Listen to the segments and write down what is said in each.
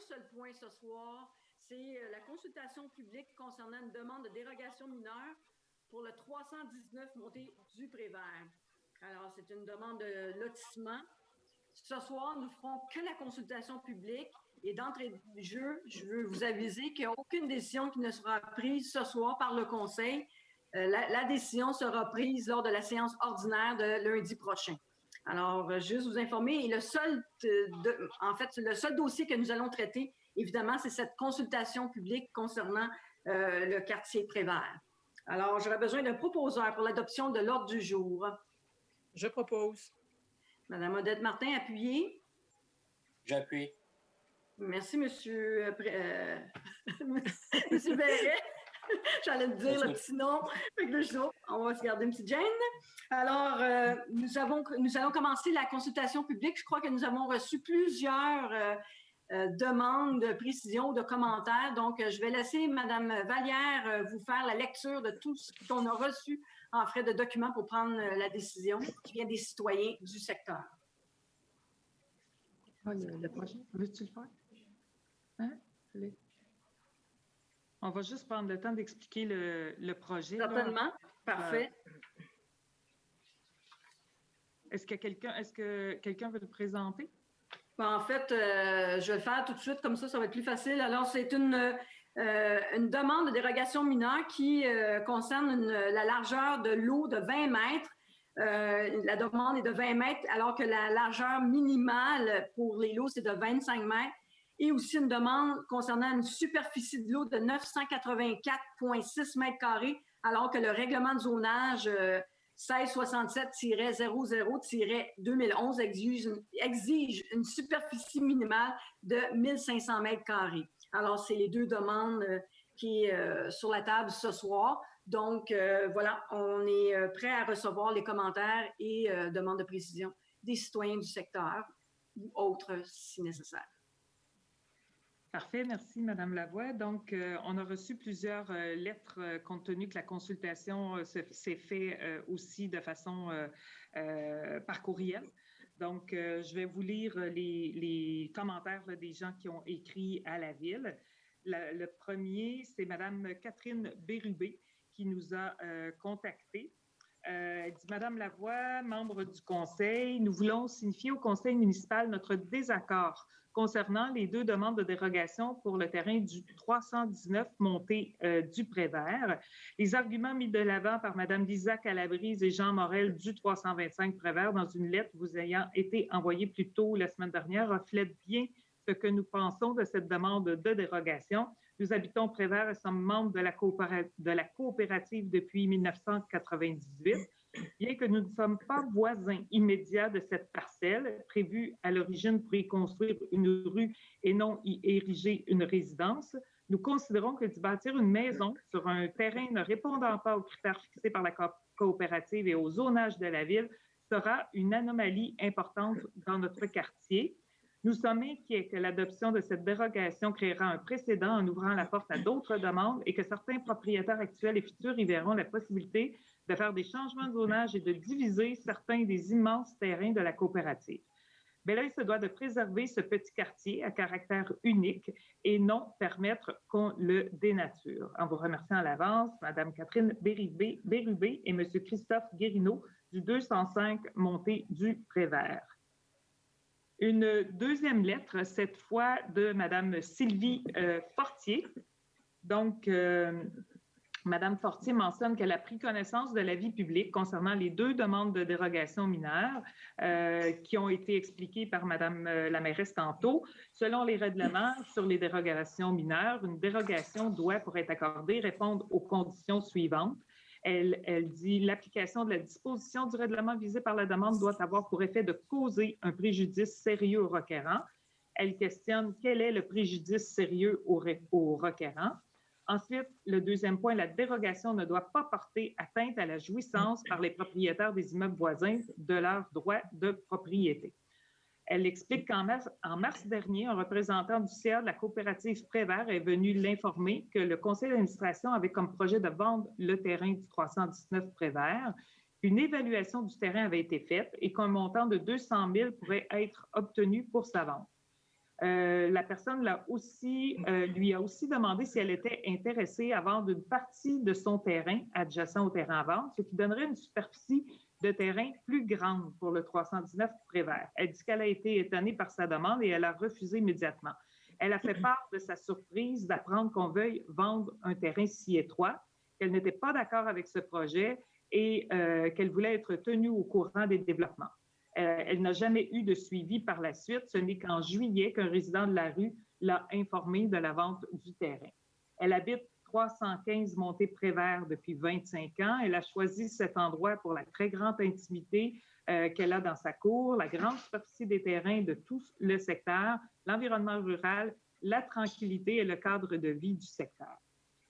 seul point ce soir, c'est la consultation publique concernant une demande de dérogation mineure pour le 319 montée du Prévert. Alors, c'est une demande de lotissement. Ce soir, nous ne ferons que la consultation publique et d'entrée de jeu, je veux vous aviser qu'il n'y a aucune décision qui ne sera prise ce soir par le Conseil. La décision sera prise lors de la séance ordinaire de lundi prochain. Alors, juste vous informer, et le seul dossier que nous allons traiter, évidemment, c'est cette consultation publique concernant le quartier Prévert. Alors, j'aurais besoin d'un proposeur pour l'adoption de l'ordre du jour. Je propose. Madame Odette Martin, appuyez. J'appuie. Merci, Monsieur Monsieur Verret. J'allais te dire le petit nom. On va se garder une petite gêne. Alors, nous allons commencer la consultation publique. Je crois que nous avons reçu plusieurs demandes de précision, de commentaires. Donc, je vais laisser Madame Vallière vous faire la lecture de tout ce qu'on a reçu en frais de documents pour prendre la décision qui vient des citoyens du secteur. Le prochain, veux-tu le faire? Hein? On va juste prendre le temps d'expliquer le projet. Certainement. Là. Parfait. Est-ce que quelqu'un veut le présenter? En fait, je vais le faire tout de suite, comme ça va être plus facile. Alors, c'est une demande de dérogation mineure qui concerne la largeur de l'eau de 20 mètres. La demande est de 20 mètres, alors que la largeur minimale pour les lots, c'est de 25 mètres. Et aussi une demande concernant une superficie de l'eau de 984,6 mètres carrés, alors que le règlement de zonage 1667-00-2011 exige une superficie minimale de 1500 mètres carrés. Alors, c'est les deux demandes qui est sur la table ce soir. Donc, voilà, on est prêt à recevoir les commentaires et demandes de précision des citoyens du secteur ou autres si nécessaire. Parfait, merci Madame Lavoie. Donc, on a reçu plusieurs lettres compte tenu que la consultation s'est faite aussi de façon par courriel. Donc, je vais vous lire les commentaires là, des gens qui ont écrit à la Ville. Le premier, c'est Madame Catherine Bérubé qui nous a contactés. Elle dit « Madame Lavoie, membre du Conseil, nous voulons signifier au Conseil municipal notre désaccord concernant les deux demandes de dérogation pour le terrain du 319 montée du Prévert. Les arguments mis de l'avant par Mme Lisa Calabrise et Jean Morel du 325 Prévert dans une lettre vous ayant été envoyée plus tôt la semaine dernière reflètent bien ce que nous pensons de cette demande de dérogation. Nous habitons Prévert et sommes membres de la coopérative depuis 1998. Bien que nous ne sommes pas voisins immédiats de cette parcelle, prévue à l'origine pour y construire une rue et non y ériger une résidence, nous considérons que d'y bâtir une maison sur un terrain ne répondant pas aux critères fixés par la coopérative et au zonage de la ville sera une anomalie importante dans notre quartier. Nous sommes inquiets que l'adoption de cette dérogation créera un précédent en ouvrant la porte à d'autres demandes et que certains propriétaires actuels et futurs y verront la possibilité de faire des changements de zonage et de diviser certains des immenses terrains de la coopérative. Belleuil se doit de préserver ce petit quartier à caractère unique et non permettre qu'on le dénature. En vous remerciant à l'avance, Mme Catherine Bérubé et M. Christophe Guérineau du 205 montée du Prévert. Une deuxième lettre, cette fois de Mme Sylvie Fortier. Donc, Mme Fortier mentionne qu'elle a pris connaissance de l'avis public concernant les deux demandes de dérogation mineure qui ont été expliquées par Mme la mairesse tantôt. Selon les règlements sur les dérogations mineures, une dérogation doit, pour être accordée, répondre aux conditions suivantes. Elle dit « L'application de la disposition du règlement visé par la demande doit avoir pour effet de causer un préjudice sérieux au requérant. » Elle questionne quel est le préjudice sérieux au requérant. Ensuite, le deuxième point, la dérogation ne doit pas porter atteinte à la jouissance par les propriétaires des immeubles voisins de leurs droits de propriété. Elle explique qu'en mars dernier, un représentant du CA de la coopérative Prévert est venu l'informer que le conseil d'administration avait comme projet de vendre le terrain du 319 Prévert. Une évaluation du terrain avait été faite et qu'un montant de 200 000 pourrait être obtenu pour sa vente. La personne lui a aussi demandé si elle était intéressée à vendre une partie de son terrain adjacent au terrain à vendre, ce qui donnerait une superficie de terrain plus grande pour le 319 Prévert. Elle dit qu'elle a été étonnée par sa demande et elle a refusé immédiatement. Elle a fait part de sa surprise d'apprendre qu'on veuille vendre un terrain si étroit, qu'elle n'était pas d'accord avec ce projet et qu'elle voulait être tenue au courant des développements. Elle n'a jamais eu de suivi par la suite. Ce n'est qu'en juillet qu'un résident de la rue l'a informée de la vente du terrain. Elle habite 315 Montée Prévert depuis 25 ans. Elle a choisi cet endroit pour la très grande intimité qu'elle a dans sa cour, la grande superficie des terrains de tout le secteur, l'environnement rural, la tranquillité et le cadre de vie du secteur.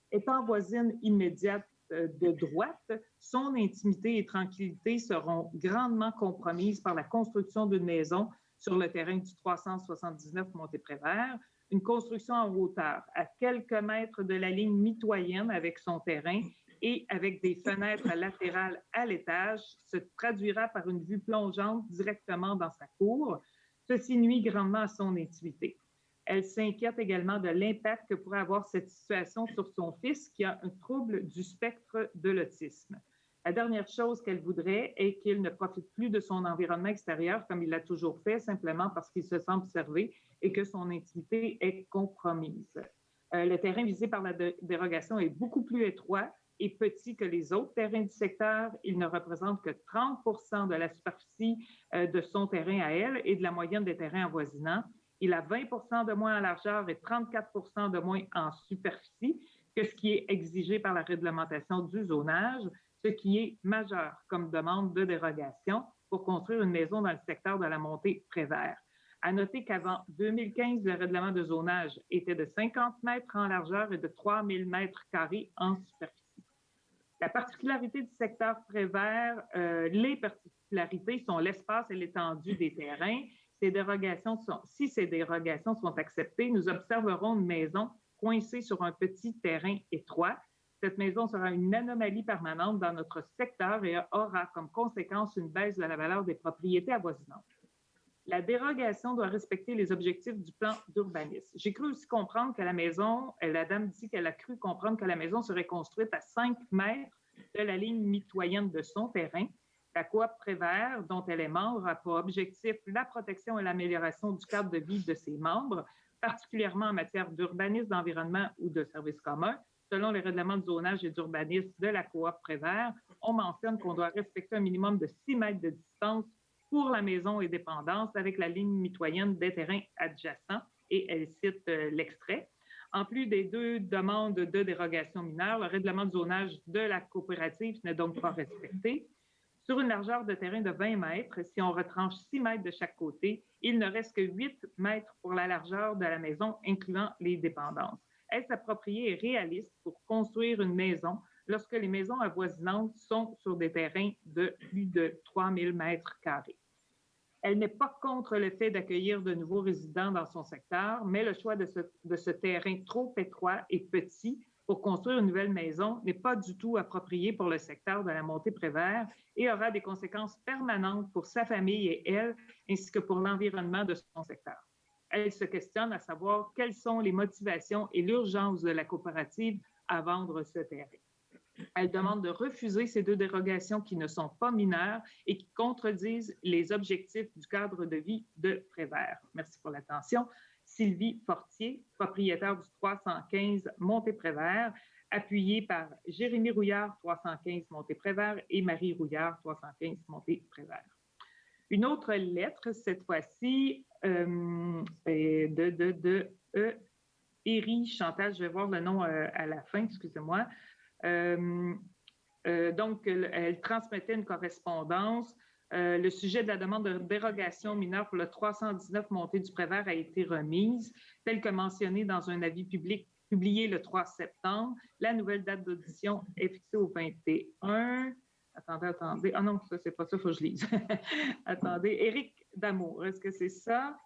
Étant voisine immédiate de droite, son intimité et tranquillité seront grandement compromises par la construction d'une maison sur le terrain du 379 Montée-Prévert, une construction en hauteur, à quelques mètres de la ligne mitoyenne avec son terrain et avec des fenêtres latérales à l'étage, se traduira par une vue plongeante directement dans sa cour. Ceci nuit grandement à son intimité. Elle s'inquiète également de l'impact que pourrait avoir cette situation sur son fils qui a un trouble du spectre de l'autisme. La dernière chose qu'elle voudrait est qu'il ne profite plus de son environnement extérieur comme il l'a toujours fait, simplement parce qu'il se sent observé et que son intimité est compromise. Le terrain visé par la dérogation est beaucoup plus étroit et petit que les autres terrains du secteur. Il ne représente que 30 % de la superficie de son terrain à elle et de la moyenne des terrains avoisinants. Il a 20 % de moins en largeur et 34 % de moins en superficie que ce qui est exigé par la réglementation du zonage, ce qui est majeur comme demande de dérogation pour construire une maison dans le secteur de la Montée-Prévert. À noter qu'avant 2015, le règlement de zonage était de 50 mètres en largeur et de 3000 mètres carrés en superficie. La particularité du secteur Prévert, les particularités sont l'espace et l'étendue des terrains. Si ces dérogations sont acceptées, nous observerons une maison coincée sur un petit terrain étroit. Cette maison sera une anomalie permanente dans notre secteur et aura comme conséquence une baisse de la valeur des propriétés avoisinantes. La dérogation doit respecter les objectifs du plan d'urbanisme. J'ai cru aussi comprendre que la dame dit qu'elle a cru comprendre que la maison serait construite à 5 mètres de la ligne mitoyenne de son terrain. La coop Prévert, dont elle est membre, a pour objectif la protection et l'amélioration du cadre de vie de ses membres, particulièrement en matière d'urbanisme, d'environnement ou de services communs. Selon les règlements de zonage et d'urbanisme de la coop Prévert, on mentionne qu'on doit respecter un minimum de 6 mètres de distance pour la maison et dépendance avec la ligne mitoyenne des terrains adjacents, et elle cite l'extrait. En plus des 2 demandes de dérogation mineure, le règlement de zonage de la coopérative n'est donc pas respecté. Sur une largeur de terrain de 20 mètres, si on retranche 6 mètres de chaque côté, il ne reste que 8 mètres pour la largeur de la maison, incluant les dépendances. Est-ce approprié et réaliste pour construire une maison lorsque les maisons avoisinantes sont sur des terrains de plus de 3000 mètres carrés? Elle n'est pas contre le fait d'accueillir de nouveaux résidents dans son secteur, mais le choix de ce terrain trop étroit et petit pour construire une nouvelle maison n'est pas du tout approprié pour le secteur de la Montée-Prévert et aura des conséquences permanentes pour sa famille et elle, ainsi que pour l'environnement de son secteur. Elle se questionne à savoir quelles sont les motivations et l'urgence de la coopérative à vendre ce terrain. Elle demande de refuser ces 2 dérogations qui ne sont pas mineures et qui contredisent les objectifs du cadre de vie de Prévert. Merci pour l'attention. Sylvie Fortier, propriétaire du 315 Montée-Prévert, appuyée par Jérémy Rouillard, 315 Montée-Prévert, et Marie Rouillard, 315 Montée-Prévert. Une autre lettre, cette fois-ci, de Éry Chantal, je vais voir le nom à la fin, excusez-moi. Donc, elle transmettait une correspondance. Le sujet de la demande de dérogation mineure pour le 319 Montée du Prévert a été remise, tel que mentionné dans un avis public publié le 3 septembre. La nouvelle date d'audition est fixée au 21. Attendez. Ah non, ça, c'est pas ça, il faut que je lise. Attendez. Éric Damour, est-ce que c'est ça?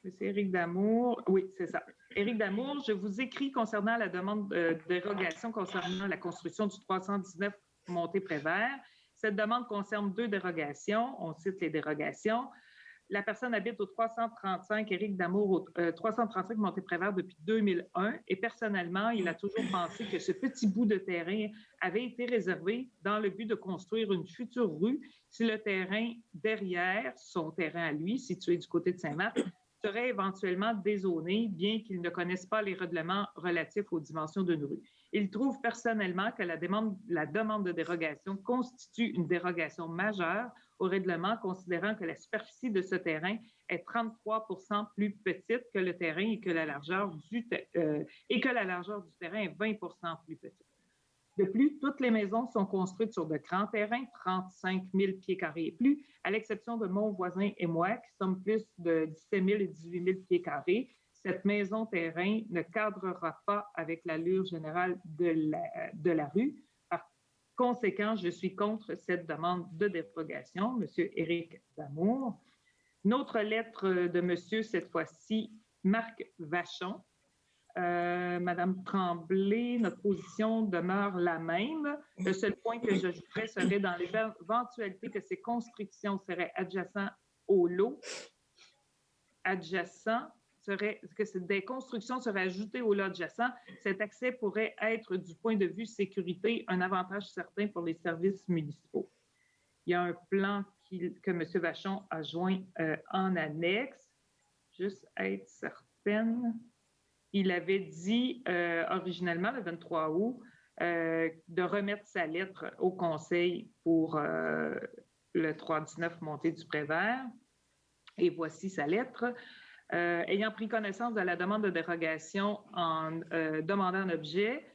C'est Éric Damour. Oui, c'est ça. Éric Damour, je vous écris concernant la demande de dérogation concernant la construction du 319 Montée-Prévert. Cette demande concerne 2 dérogations. On cite les dérogations. La personne habite au 335 Éric Damour, au 335 Montée-Prévert depuis 2001 et personnellement, il a toujours pensé que ce petit bout de terrain avait été réservé dans le but de construire une future rue si le terrain derrière son terrain à lui, situé du côté de Saint-Marc, serait éventuellement dézoné, bien qu'il ne connaisse pas les règlements relatifs aux dimensions d'une rue. Il trouve personnellement que la demande de dérogation constitue une dérogation majeure au règlement, considérant que la superficie de ce terrain est 33 plus petite que le terrain et que la largeur du terrain est 20 plus petite. De plus, toutes les maisons sont construites sur de grands terrains, 35 000 pieds carrés et plus, à l'exception de mon voisin et moi, qui sommes plus de 17 000 et 18 000 pieds carrés. Cette maison-terrain ne cadrera pas avec l'allure générale de la rue. Par conséquent, je suis contre cette demande de dérogation, M. Éric Damour. Notre lettre de monsieur, cette fois-ci, Marc Vachon. Madame Tremblay, notre position demeure la même. Le seul point que j'ajouterais serait dans l'éventualité que ces constructions seraient adjacentes au lot, que des constructions seraient ajoutées au lot adjacent, cet accès pourrait être, du point de vue sécurité, un avantage certain pour les services municipaux. Il y a un plan que M. Vachon a joint en annexe. Juste être certaine. Il avait dit originellement, le 23 août, de remettre sa lettre au Conseil pour le 319 Montée du Prévert. Et voici sa lettre. Ayant pris connaissance de la demande de dérogation en demandant un objet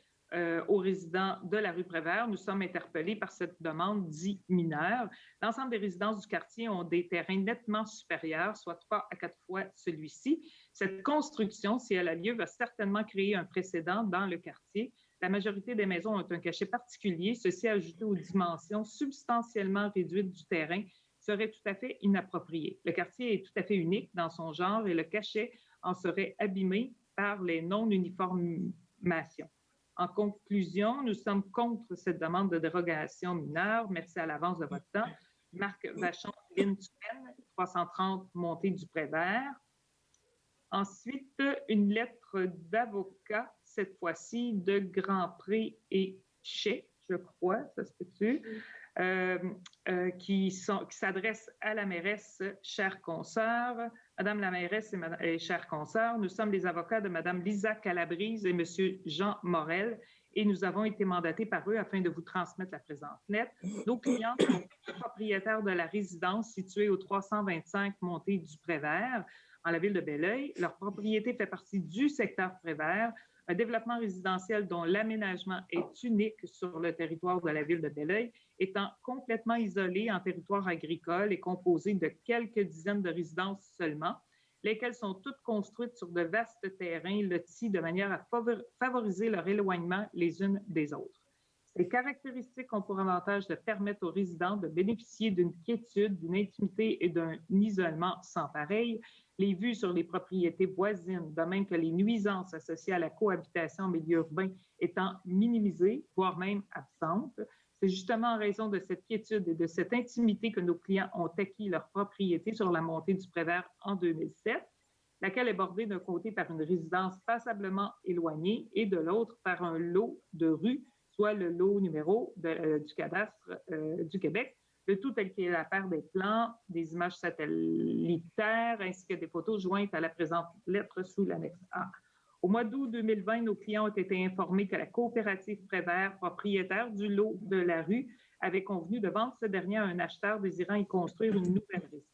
aux résidents de la rue Prévert, nous sommes interpellés par cette demande dite mineure. L'ensemble des résidences du quartier ont des terrains nettement supérieurs, soit 3 à 4 fois celui-ci. Cette construction, si elle a lieu, va certainement créer un précédent dans le quartier. La majorité des maisons ont un cachet particulier. Ceci ajouté aux dimensions substantiellement réduites du terrain serait tout à fait inapproprié. Le quartier est tout à fait unique dans son genre et le cachet en serait abîmé par les non-uniformations. En conclusion, nous sommes contre cette demande de dérogation mineure. Merci à l'avance de votre temps. Marc Vachon, Lynn Tupen, 330 Montée du Prévert. Ensuite, une lettre d'avocat, cette fois-ci de Grandpré et Chet, je crois, ça se peut-tu, qui s'adresse à la mairesse, chère consoeur. Madame la mairesse et chère consoeur, nous sommes les avocats de Madame Lisa Calabrese et Monsieur Jean Morel et nous avons été mandatés par eux afin de vous transmettre la présente lettre. Nos clients sont propriétaires de la résidence située au 325 Montée du Prévert, en la ville de Belleuil. Leur propriété fait partie du secteur Prévert, un développement résidentiel dont l'aménagement est unique sur le territoire de la ville de Belleuil, étant complètement isolé en territoire agricole et composé de quelques dizaines de résidences seulement, lesquelles sont toutes construites sur de vastes terrains lotis de manière à favoriser leur éloignement les unes des autres. Ces caractéristiques ont pour avantage de permettre aux résidents de bénéficier d'une quiétude, d'une intimité et d'un isolement sans pareil, les vues sur les propriétés voisines, de même que les nuisances associées à la cohabitation en milieu urbain étant minimisées, voire même absentes. C'est justement en raison de cette quiétude et de cette intimité que nos clients ont acquis leur propriété sur la montée du Prévert en 2007, laquelle est bordée d'un côté par une résidence passablement éloignée et de l'autre par un lot de rues, soit le lot numéro du cadastre du Québec, le tout tel qu'il est la paire des plans, des images satellitaires ainsi que des photos jointes à la présente lettre sous l'annexe A. Au mois d'août 2020, nos clients ont été informés que la coopérative Prévert, propriétaire du lot de la rue, avait convenu de vendre ce dernier à un acheteur désirant y construire une nouvelle résidence.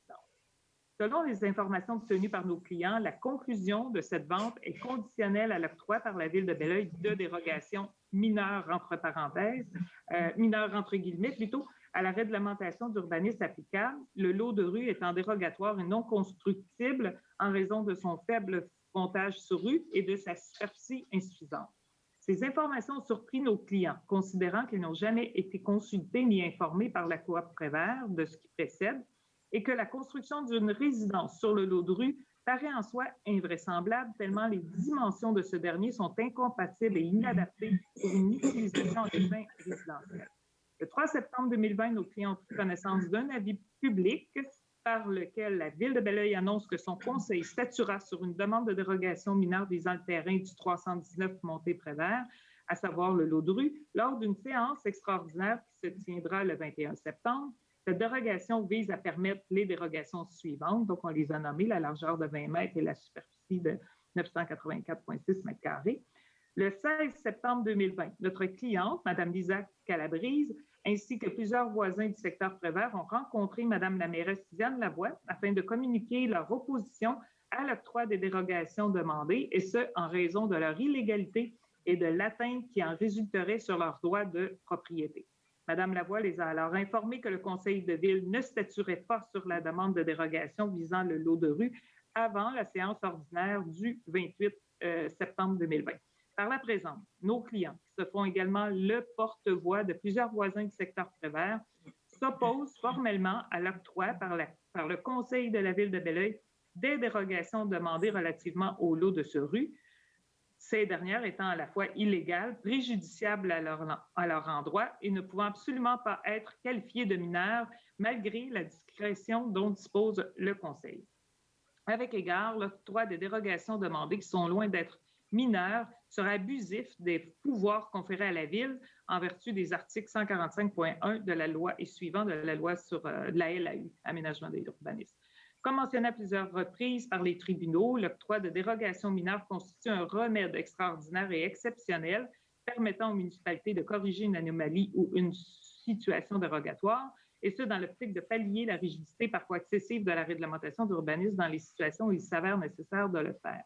Selon les informations obtenues par nos clients, la conclusion de cette vente est conditionnelle à l'octroi par la ville de Belleuil de dérogations mineures, entre parenthèses, mineures entre guillemets plutôt, à la réglementation d'urbanisme applicable, le lot de rue étant dérogatoire et non constructible en raison de son faible frontage sur rue et de sa superficie insuffisante. Ces informations ont surpris nos clients, considérant qu'ils n'ont jamais été consultés ni informés par la coop Prévert de ce qui précède et que la construction d'une résidence sur le lot de rue paraît en soi invraisemblable tellement les dimensions de ce dernier sont incompatibles et inadaptées pour une utilisation en dessin résidentiel. Le 3 septembre 2020, nos clients ont pris connaissance d'un avis public par lequel la Ville de Belleuil annonce que son conseil statuera sur une demande de dérogation mineure visant le terrain du 319 Montée-Prévert, à savoir le lot de rue, lors d'une séance extraordinaire qui se tiendra le 21 septembre. Cette dérogation vise à permettre les dérogations suivantes. Donc, on les a nommées, la largeur de 20 mètres et la superficie de 984,6 mètres carrés. Le 16 septembre 2020, notre cliente, Mme Lisa Calabrese, ainsi que plusieurs voisins du secteur Prévert ont rencontré Mme la mairesse Diane Lavoie afin de communiquer leur opposition à l'octroi des dérogations demandées, et ce, en raison de leur illégalité et de l'atteinte qui en résulterait sur leurs droits de propriété. Mme Lavoie les a alors informés que le conseil de ville ne statuerait pas sur la demande de dérogation visant le lot de rue avant la séance ordinaire du 28 septembre 2020. Par la présente, nos clients, qui se font également le porte-voix de plusieurs voisins du secteur Prévert, s'opposent formellement à l'octroi par le conseil de la Ville de Belleuil des dérogations demandées relativement au lot de ce rue, ces dernières étant à la fois illégales, préjudiciables à leur endroit et ne pouvant absolument pas être qualifiées de mineurs malgré la discrétion dont dispose le Conseil. Avec égard, l'octroi des dérogations demandées qui sont loin d'être mineurs sera abusif des pouvoirs conférés à la Ville en vertu des articles 145.1 de la loi et suivant de la loi sur la LAU, Aménagement de l'urbanisme. Comme mentionné à plusieurs reprises par les tribunaux, l'octroi de dérogations mineures constitue un remède extraordinaire et exceptionnel permettant aux municipalités de corriger une anomalie ou une situation dérogatoire, et ce, dans l'optique de pallier la rigidité parfois excessive de la réglementation d'urbanisme dans les situations où il s'avère nécessaire de le faire.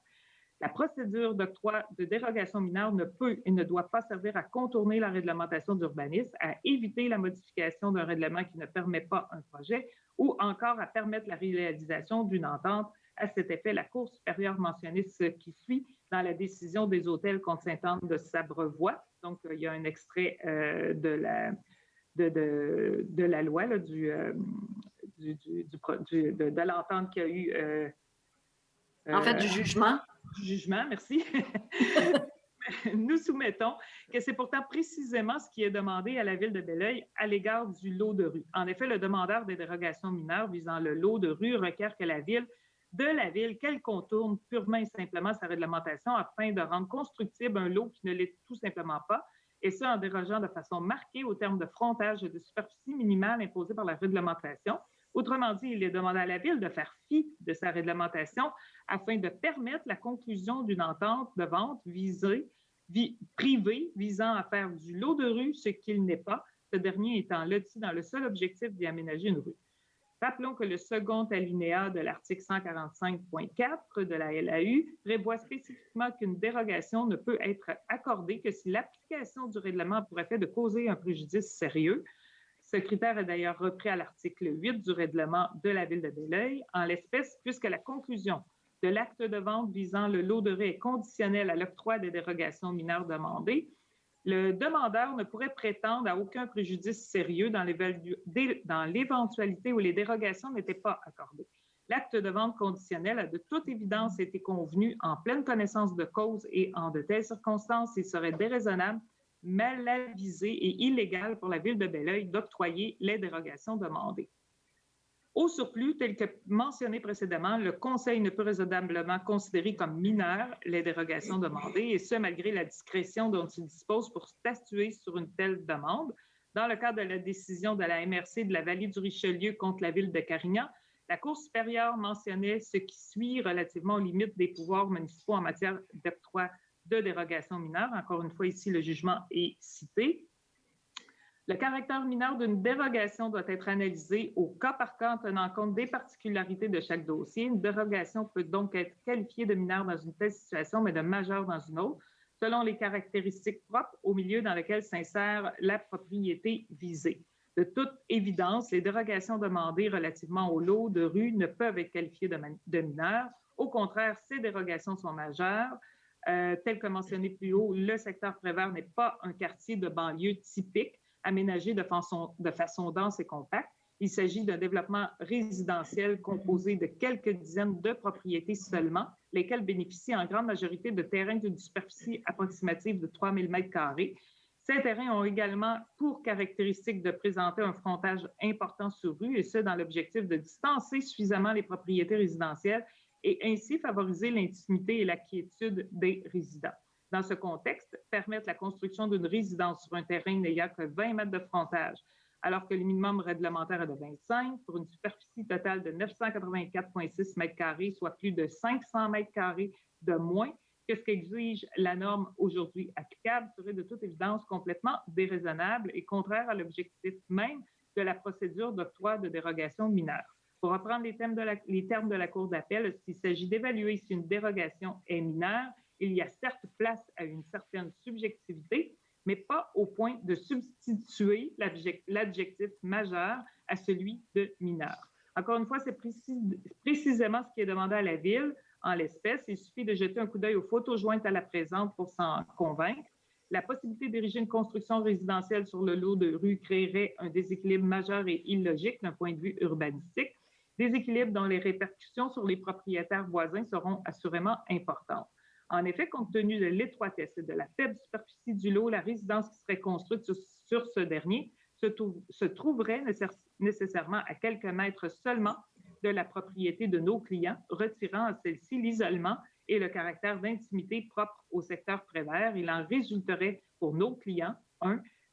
La procédure d'octroi de dérogation mineure ne peut et ne doit pas servir à contourner la réglementation d'urbanisme, à éviter la modification d'un règlement qui ne permet pas un projet ou encore à permettre la réalisation d'une entente. À cet effet, la Cour supérieure mentionnait ce qui suit dans la décision des hôtels contre Sainte-Anne de Sabrevois. Donc, il y a un extrait de la loi, là, de l'entente qu'il y a eu. En fait, du jugement. Du jugement, merci. Nous soumettons que c'est pourtant précisément ce qui est demandé à la Ville de Belleuil à l'égard du lot de rue. En effet, le demandeur des dérogations mineures visant le lot de rue requiert que la Ville qu'elle contourne purement et simplement sa réglementation afin de rendre constructible un lot qui ne l'est tout simplement pas, et ce, en dérogeant de façon marquée au terme de frontage et de superficie minimale imposée par la réglementation. Autrement dit, il est demandé à la Ville de faire fi de sa réglementation afin de permettre la conclusion d'une entente de vente privée visant à faire du lot de rue ce qu'il n'est pas, ce dernier étant loti dans le seul objectif d'y aménager une rue. Rappelons que le second alinéa de l'article 145.4 de la LAU prévoit spécifiquement qu'une dérogation ne peut être accordée que si l'application du règlement a pour effet de causer un préjudice sérieux. Ce critère est d'ailleurs repris à l'article 8 du règlement de la Ville de Belleuil. En l'espèce, puisque la conclusion de l'acte de vente visant le lot de rue est conditionnelle à l'octroi des dérogations mineures demandées, le demandeur ne pourrait prétendre à aucun préjudice sérieux dans l'éventualité où les dérogations n'étaient pas accordées. L'acte de vente conditionnel a de toute évidence été convenu en pleine connaissance de cause et en de telles circonstances, il serait déraisonnable, mal avisé et illégal pour la Ville de Belleuil d'octroyer les dérogations demandées. Au surplus, tel que mentionné précédemment, le Conseil ne peut raisonnablement considérer comme mineures les dérogations demandées, et ce, malgré la discrétion dont il dispose pour statuer sur une telle demande. Dans le cadre de la décision de la MRC de la Vallée du Richelieu contre la Ville de Carignan, la Cour supérieure mentionnait ce qui suit relativement aux limites des pouvoirs municipaux en matière d'octroi de dérogation mineure. Encore une fois, ici, le jugement est cité. Le caractère mineur d'une dérogation doit être analysé au cas par cas en tenant compte des particularités de chaque dossier. Une dérogation peut donc être qualifiée de mineure dans une telle situation, mais de majeure dans une autre, selon les caractéristiques propres au milieu dans lequel s'insère la propriété visée. De toute évidence, les dérogations demandées relativement au lot de rue ne peuvent être qualifiées de mineures. Au contraire, ces dérogations sont majeures. Tel que mentionné plus haut, le secteur Prévert n'est pas un quartier de banlieue typique, aménagé de façon dense et compacte. Il s'agit d'un développement résidentiel composé de quelques dizaines de propriétés seulement, lesquelles bénéficient en grande majorité de terrains d'une superficie approximative de 3 000 m². Ces terrains ont également pour caractéristique de présenter un frontage important sur rue, et ce, dans l'objectif de distancer suffisamment les propriétés résidentielles et ainsi favoriser l'intimité et la quiétude des résidents. Dans ce contexte, permettre la construction d'une résidence sur un terrain n'ayant que 20 mètres de frontage, alors que le minimum réglementaire est de 25, pour une superficie totale de 984,6 mètres carrés, soit plus de 500 mètres carrés de moins que ce qu'exige la norme aujourd'hui applicable, serait de toute évidence complètement déraisonnable et contraire à l'objectif même de la procédure d'octroi de dérogation mineure. Pour reprendre les termes de la Cour d'appel, s'il s'agit d'évaluer si une dérogation est mineure, il y a certes place à une certaine subjectivité, mais pas au point de substituer l'adjectif majeur à celui de mineur. Encore une fois, c'est précisément ce qui est demandé à la Ville. En l'espèce, il suffit de jeter un coup d'œil aux photos jointes à la présente pour s'en convaincre. La possibilité d'ériger une construction résidentielle sur le lot de rue créerait un déséquilibre majeur et illogique d'un point de vue urbanistique, déséquilibre dont les répercussions sur les propriétaires voisins seront assurément importantes. En effet, compte tenu de l'étroitesse et de la faible superficie du lot, la résidence qui serait construite sur ce dernier se trouverait nécessairement à quelques mètres seulement de la propriété de nos clients, retirant à celle-ci l'isolement et le caractère d'intimité propre au secteur Prévert. Il en résulterait pour nos clients,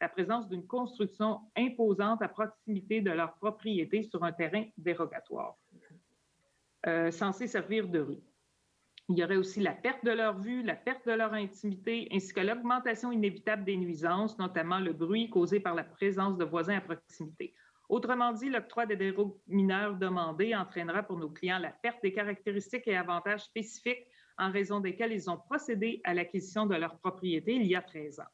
la présence d'une construction imposante à proximité de leur propriété sur un terrain dérogatoire, censé servir de rue. Il y aurait aussi la perte de leur vue, la perte de leur intimité, ainsi que l'augmentation inévitable des nuisances, notamment le bruit causé par la présence de voisins à proximité. Autrement dit, l'octroi des dérogations mineures demandées entraînera pour nos clients la perte des caractéristiques et avantages spécifiques en raison desquels ils ont procédé à l'acquisition de leur propriété il y a 13 ans.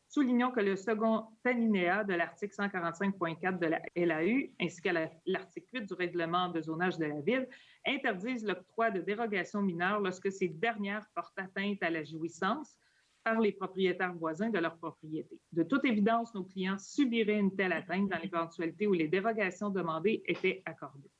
Soulignons que le second alinéa de l'article 145.4 de la LAU, ainsi que l'article 8 du règlement de zonage de la Ville, interdisent l'octroi de dérogations mineures lorsque ces dernières portent atteinte à la jouissance par les propriétaires voisins de leur propriété. De toute évidence, nos clients subiraient une telle atteinte dans l'éventualité où les dérogations demandées étaient accordées.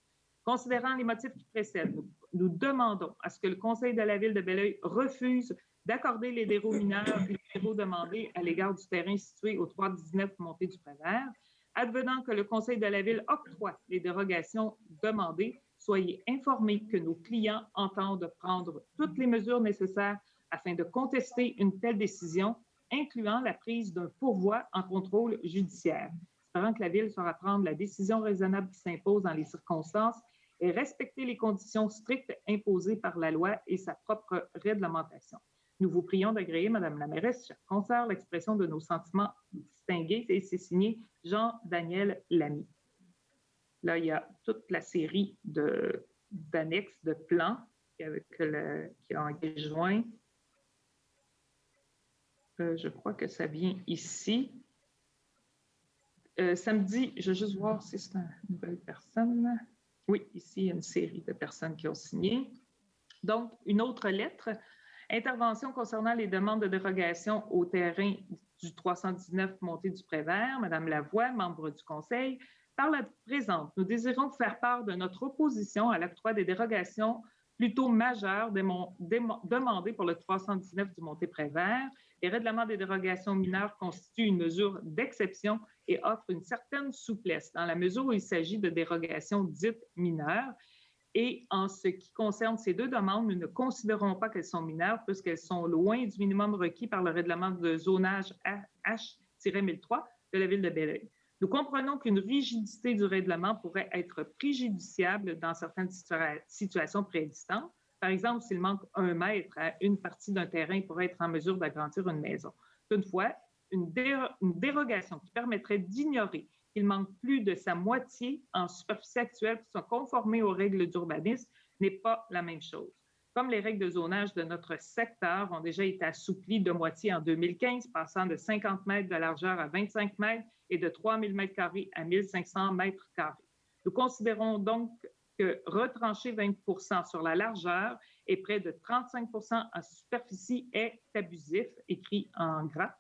Considérant les motifs qui précèdent, nous demandons à ce que le Conseil de la Ville de Belleuil refuse d'accorder les déraux mineurs et les déraux demandés à l'égard du terrain situé au 319 Montée du Prévert. Advenant que le Conseil de la Ville octroie les dérogations demandées, soyez informés que nos clients entendent prendre toutes les mesures nécessaires afin de contester une telle décision, incluant la prise d'un pourvoi en contrôle judiciaire. Espérant que la Ville saura prendre la décision raisonnable qui s'impose dans les circonstances et respecter les conditions strictes imposées par la loi et sa propre réglementation. Nous vous prions d'agréer, Madame la mairesse, chers consoeurs, l'expression de nos sentiments distingués, et c'est signé Jean-Daniel Lamy. Là, il y a toute la série d'annexes, de plans qui ont été joints. Je crois que ça vient ici. Samedi, je vais juste voir si c'est une nouvelle personne. Oui, ici, il y a une série de personnes qui ont signé. Donc, une autre lettre. Intervention concernant les demandes de dérogation au terrain du 319 Montée du Prévert. Madame Lavoie, membre du Conseil, par la présente, nous désirons faire part de notre opposition à l'octroi des dérogations plutôt majeures demandées pour le 319 du Montée-Prévert. Les règlements des dérogations mineures constituent une mesure d'exception et offrent une certaine souplesse dans la mesure où il s'agit de dérogations dites mineures. Et en ce qui concerne ces deux demandes, nous ne considérons pas qu'elles sont mineures puisqu'elles sont loin du minimum requis par le règlement de zonage H-1003 de la Ville de Belleuil. Nous comprenons qu'une rigidité du règlement pourrait être préjudiciable dans certaines situations préexistantes. Par exemple, s'il manque 1 mètre à une partie d'un terrain pour être en mesure d'agrandir une maison. Toutefois, une dérogation qui permettrait d'ignorer qu'il manque plus de sa moitié en superficie actuelle pour se conformer aux règles d'urbanisme n'est pas la même chose. Comme les règles de zonage de notre secteur ont déjà été assouplies de moitié en 2015, passant de 50 mètres de largeur à 25 mètres et de 3000 mètres carrés à 1500 mètres carrés. Nous considérons donc que retrancher 20 sur la largeur et près de 35 en superficie est abusif, écrit en gras.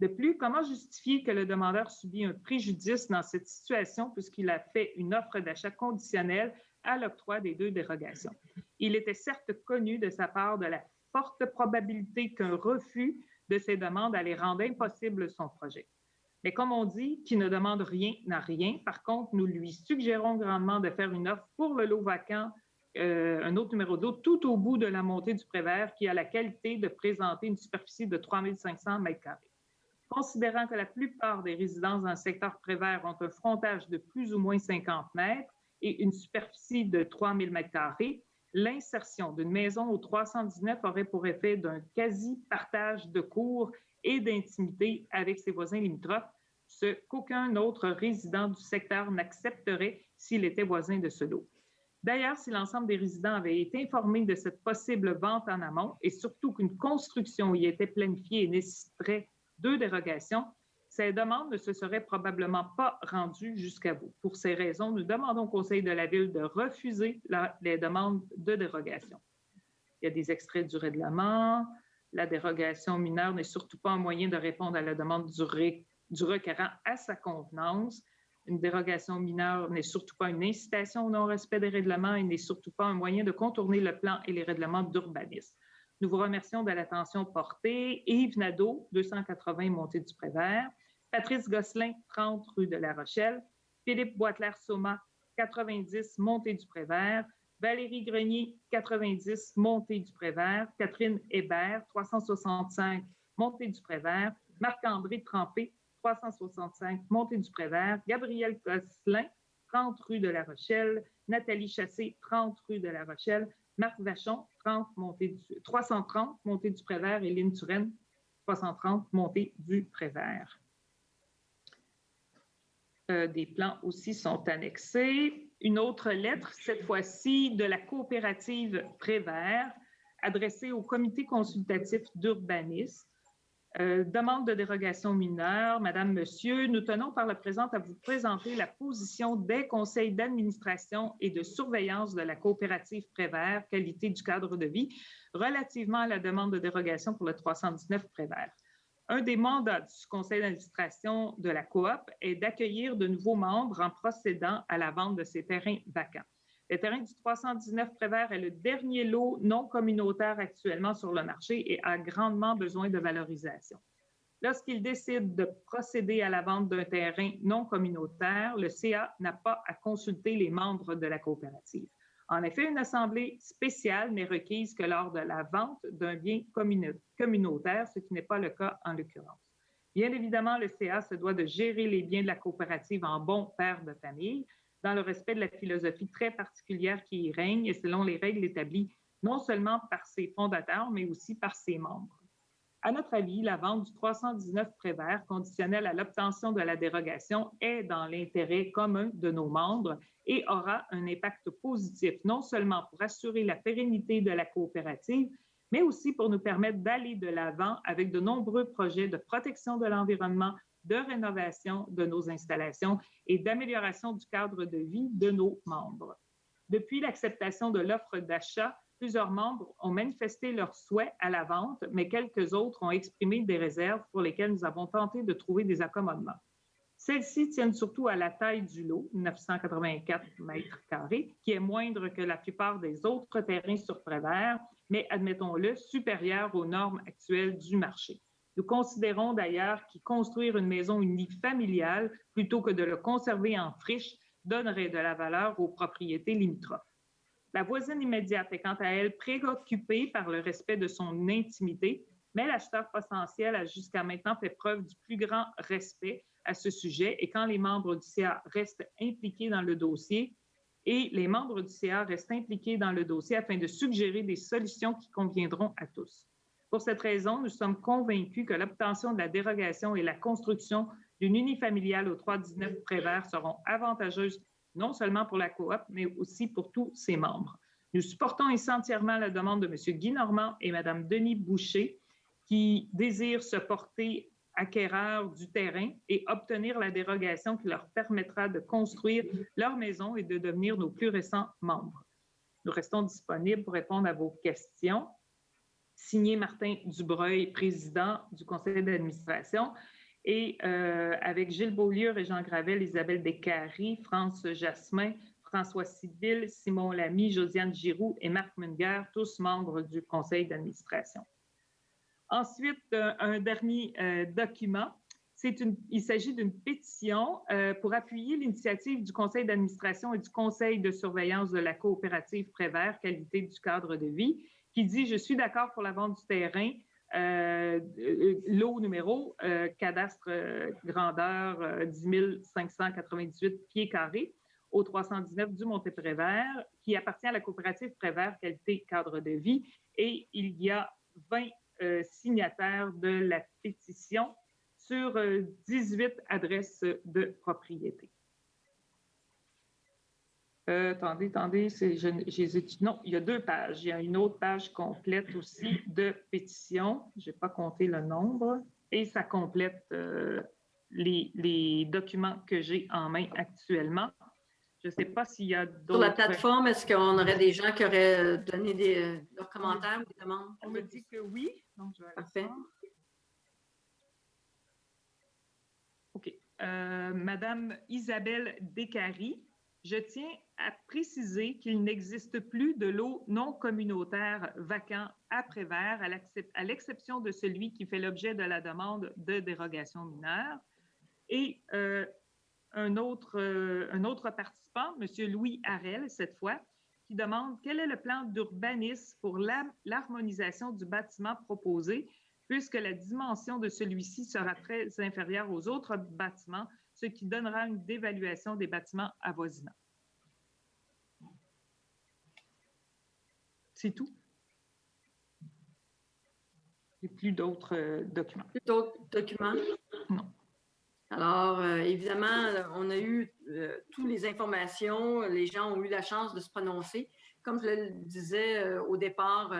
De plus, comment justifier que le demandeur subit un préjudice dans cette situation puisqu'il a fait une offre d'achat conditionnelle à l'octroi des deux dérogations? Il était certes connu de sa part de la forte probabilité qu'un refus de ces demandes allait rendre impossible son projet. Mais comme on dit, qui ne demande rien n'a rien. Par contre, nous lui suggérons grandement de faire une offre pour le lot vacant, un autre numéro d'eau, tout au bout de la montée du Prévert, qui a la qualité de présenter une superficie de 3 500 m². Considérant que la plupart des résidences dans le secteur Prévert ont un frontage de plus ou moins 50 mètres et une superficie de 3 000 m², l'insertion d'une maison au 319 aurait pour effet d'un quasi-partage de cours et d'intimité avec ses voisins limitrophes, ce qu'aucun autre résident du secteur n'accepterait s'il était voisin de ce lot. D'ailleurs, si l'ensemble des résidents avaient été informés de cette possible vente en amont et surtout qu'une construction y était planifiée et nécessiterait 2 dérogations, ces demandes ne se seraient probablement pas rendues jusqu'à bout. Pour ces raisons, nous demandons au Conseil de la Ville de refuser les demandes de dérogation. Il y a des extraits du règlement. La dérogation mineure n'est surtout pas un moyen de répondre à la demande du requérant à sa convenance. Une dérogation mineure n'est surtout pas une incitation au non-respect des règlements et n'est surtout pas un moyen de contourner le plan et les règlements d'urbanisme. Nous vous remercions de l'attention portée. Yves Nadeau, 280 Montée du Prévert. Patrice Gosselin, 30 rue de la Rochelle. Philippe Boitler-Soma, 90 Montée du Prévert. Valérie Grenier, 90 Montée du Prévert. Catherine Hébert, 365 Montée du Prévert. Marc-André Trempé, 365 Montée du Prévert. Gabriel Gosselin, 30 rue de la Rochelle. Nathalie Chassé, 30 rue de la Rochelle. Marc Vachon, 330 Montée du Prévert. Et Lynne Turenne, 330 Montée du Prévert. Des plans aussi sont annexés. Une autre lettre, cette fois-ci de la coopérative Prévert, adressée au comité consultatif d'urbanisme. Demande de dérogation mineure. Madame, Monsieur, nous tenons par le présent à vous présenter la position des conseils d'administration et de surveillance de la coopérative Prévert, qualité du cadre de vie, relativement à la demande de dérogation pour le 319 Prévert. Un des mandats du conseil d'administration de la coop est d'accueillir de nouveaux membres en procédant à la vente de ces terrains vacants. Le terrain du 319 Prévert est le dernier lot non communautaire actuellement sur le marché et a grandement besoin de valorisation. Lorsqu'il décide de procéder à la vente d'un terrain non communautaire, le CA n'a pas à consulter les membres de la coopérative. En effet, une assemblée spéciale n'est requise que lors de la vente d'un bien communautaire, ce qui n'est pas le cas en l'occurrence. Bien évidemment, le CA se doit de gérer les biens de la coopérative en bon père de famille, dans le respect de la philosophie très particulière qui y règne et selon les règles établies non seulement par ses fondateurs, mais aussi par ses membres. À notre avis, la vente du 319 Prévert, conditionnelle à l'obtention de la dérogation, est dans l'intérêt commun de nos membres et aura un impact positif, non seulement pour assurer la pérennité de la coopérative, mais aussi pour nous permettre d'aller de l'avant avec de nombreux projets de protection de l'environnement, de rénovation de nos installations et d'amélioration du cadre de vie de nos membres. Depuis l'acceptation de l'offre d'achat, plusieurs membres ont manifesté leur souhait à la vente, mais quelques autres ont exprimé des réserves pour lesquelles nous avons tenté de trouver des accommodements. Celles-ci tiennent surtout à la taille du lot, 984 m², qui est moindre que la plupart des autres terrains sur Prévert, mais admettons-le, supérieure aux normes actuelles du marché. Nous considérons d'ailleurs qu'y construire une maison unifamiliale plutôt que de le conserver en friche donnerait de la valeur aux propriétés limitrophes. La voisine immédiate est quant à elle préoccupée par le respect de son intimité, mais l'acheteur potentiel a jusqu'à maintenant fait preuve du plus grand respect à ce sujet et quand les membres du CA restent impliqués dans le dossier, et les membres du CA restent impliqués dans le dossier afin de suggérer des solutions qui conviendront à tous. Pour cette raison, nous sommes convaincus que l'obtention de la dérogation et la construction d'une unifamiliale au 319 Prévert seront avantageuses non seulement pour la coop, mais aussi pour tous ses membres. Nous supportons ici entièrement la demande de M. Guy Normand et Mme Denis Boucher qui désirent se porter acquéreurs du terrain et obtenir la dérogation qui leur permettra de construire leur maison et de devenir nos plus récents membres. Nous restons disponibles pour répondre à vos questions. Signé Martin Dubreuil, président du conseil d'administration, et avec Gilles Beaulieu, Régent Gravel, Isabelle Descaries, France Jasmin, François Sibyl, Simon Lamy, Josiane Giroux et Marc Munger, tous membres du conseil d'administration. Ensuite, un dernier document. Il s'agit d'une pétition pour appuyer l'initiative du conseil d'administration et du conseil de surveillance de la coopérative Prévert Qualité du cadre de vie qui dit « Je suis d'accord pour la vente du terrain, lot numéro, cadastre grandeur 10 598 pieds carrés au 319 du Monté-Prévert qui appartient à la coopérative Prévert Qualité cadre de vie et il y a 20 signataires de la pétition sur 18 adresses de propriété. Attendez, non, il y a 2 pages. Il y a une autre page complète aussi de pétition. Je n'ai pas compté le nombre. Et ça complète les documents que j'ai en main actuellement. Je ne sais pas s'il y a d'autres... Sur la plateforme, est-ce qu'on aurait des gens qui auraient donné leurs commentaires ou des demandes? On me dit que oui. Donc, je vais Parfait. OK. Madame Isabelle Descaries, je tiens à préciser qu'il n'existe plus de lot non communautaire vacant à Prévert, à l'exception de celui qui fait l'objet de la demande de dérogation mineure. Et un autre participant, M. Louis Harel, cette fois, qui demande quel est le plan d'urbanisme pour l'harmonisation du bâtiment proposé, puisque la dimension de celui-ci sera très inférieure aux autres bâtiments, ce qui donnera une dévaluation des bâtiments avoisinants. C'est tout. Il n'y a plus d'autres documents. Plus d'autres documents? Non. Alors, évidemment, on a eu toutes les informations. Les gens ont eu la chance de se prononcer. Comme je le disais au départ,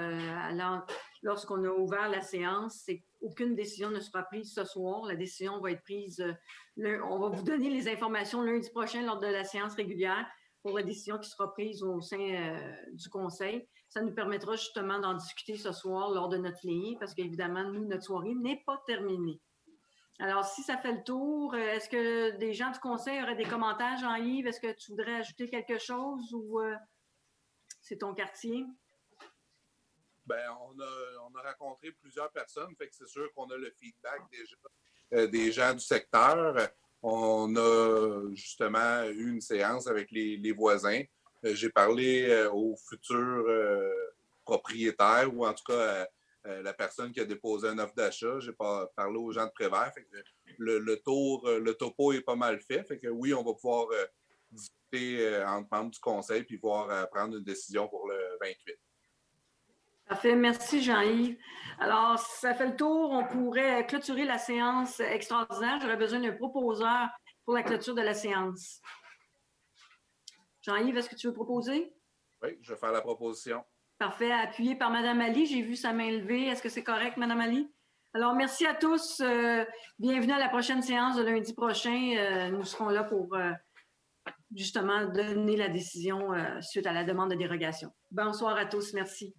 lorsqu'on a ouvert la séance, c'est qu'aucune décision ne sera prise ce soir. La décision va être prise, on va vous donner les informations lundi prochain lors de la séance régulière pour la décision qui sera prise au sein du conseil. Ça nous permettra justement d'en discuter ce soir lors de notre ligne parce qu'évidemment, nous, notre soirée n'est pas terminée. Alors, si ça fait le tour, est-ce que des gens du conseil auraient des commentaires, Jean-Yves? Est-ce que tu voudrais ajouter quelque chose ou c'est ton quartier? Bien, on a rencontré plusieurs personnes, fait que c'est sûr qu'on a le feedback déjà des gens du secteur. On a justement eu une séance avec les voisins. J'ai parlé aux futurs propriétaires ou en tout cas la personne qui a déposé une offre d'achat. J'ai parlé aux gens de Prévert. Fait que le topo est pas mal fait. Fait que oui, on va pouvoir discuter entre membres du conseil puis pouvoir prendre une décision pour le 28. Parfait. Merci, Jean-Yves. Alors, si ça fait le tour, on pourrait clôturer la séance extraordinaire. J'aurais besoin d'un proposeur pour la clôture de la séance. Jean-Yves, est-ce que tu veux proposer? Oui, je vais faire la proposition. Parfait. Appuyé par Mme Ali. J'ai vu sa main levée. Est-ce que c'est correct, Mme Ali? Alors, merci à tous. Bienvenue à la prochaine séance de lundi prochain. Nous serons là pour justement donner la décision suite à la demande de dérogation. Bonsoir à tous. Merci.